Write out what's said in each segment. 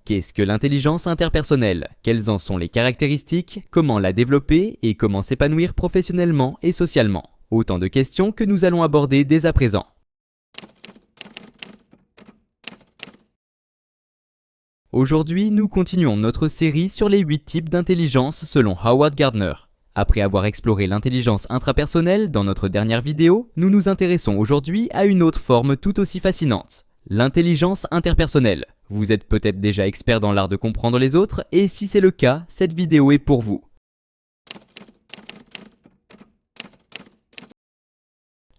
Qu'est-ce que l'intelligence interpersonnelle? Quelles en sont les caractéristiques? Comment la développer? Et comment s'épanouir professionnellement et socialement? Autant de questions que nous allons aborder dès à présent. Aujourd'hui, nous continuons notre série sur les 8 types d'intelligence selon Howard Gardner. Après avoir exploré l'intelligence intrapersonnelle dans notre dernière vidéo, nous nous intéressons aujourd'hui à une autre forme tout aussi fascinante, l'intelligence interpersonnelle. Vous êtes peut-être déjà expert dans l'art de comprendre les autres, et si c'est le cas, cette vidéo est pour vous.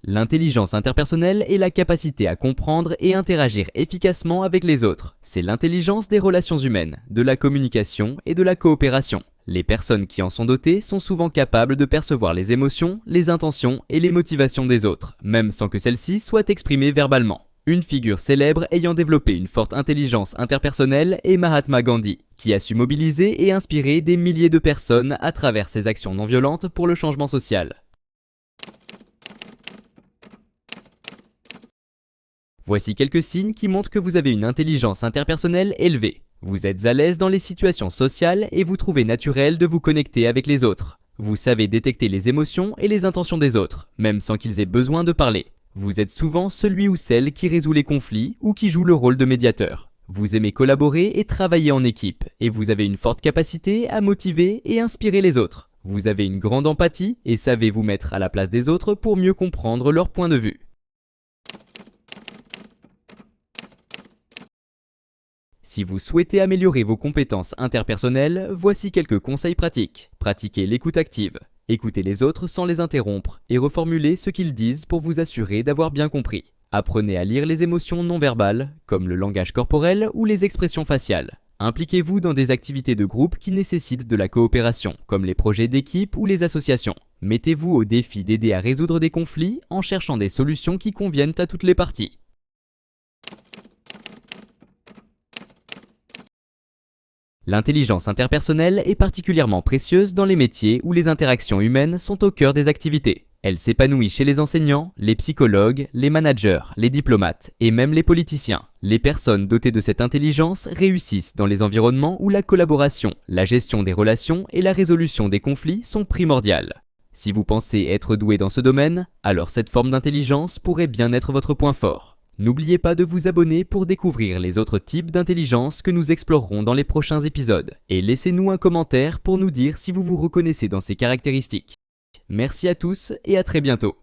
L'intelligence interpersonnelle est la capacité à comprendre et interagir efficacement avec les autres. C'est l'intelligence des relations humaines, de la communication et de la coopération. Les personnes qui en sont dotées sont souvent capables de percevoir les émotions, les intentions et les motivations des autres, même sans que celles-ci soient exprimées verbalement. Une figure célèbre ayant développé une forte intelligence interpersonnelle est Mahatma Gandhi, qui a su mobiliser et inspirer des milliers de personnes à travers ses actions non violentes pour le changement social. Voici quelques signes qui montrent que vous avez une intelligence interpersonnelle élevée. Vous êtes à l'aise dans les situations sociales et vous trouvez naturel de vous connecter avec les autres. Vous savez détecter les émotions et les intentions des autres, même sans qu'ils aient besoin de parler. Vous êtes souvent celui ou celle qui résout les conflits ou qui joue le rôle de médiateur. Vous aimez collaborer et travailler en équipe, et vous avez une forte capacité à motiver et inspirer les autres. Vous avez une grande empathie et savez vous mettre à la place des autres pour mieux comprendre leur point de vue. Si vous souhaitez améliorer vos compétences interpersonnelles, voici quelques conseils pratiques. Pratiquez l'écoute active. Écoutez les autres sans les interrompre et reformulez ce qu'ils disent pour vous assurer d'avoir bien compris. Apprenez à lire les émotions non verbales, comme le langage corporel ou les expressions faciales. Impliquez-vous dans des activités de groupe qui nécessitent de la coopération, comme les projets d'équipe ou les associations. Mettez-vous au défi d'aider à résoudre des conflits en cherchant des solutions qui conviennent à toutes les parties. L'intelligence interpersonnelle est particulièrement précieuse dans les métiers où les interactions humaines sont au cœur des activités. Elle s'épanouit chez les enseignants, les psychologues, les managers, les diplomates et même les politiciens. Les personnes dotées de cette intelligence réussissent dans les environnements où la collaboration, la gestion des relations et la résolution des conflits sont primordiales. Si vous pensez être doué dans ce domaine, alors cette forme d'intelligence pourrait bien être votre point fort. N'oubliez pas de vous abonner pour découvrir les autres types d'intelligence que nous explorerons dans les prochains épisodes. Et laissez-nous un commentaire pour nous dire si vous vous reconnaissez dans ces caractéristiques. Merci à tous et à très bientôt.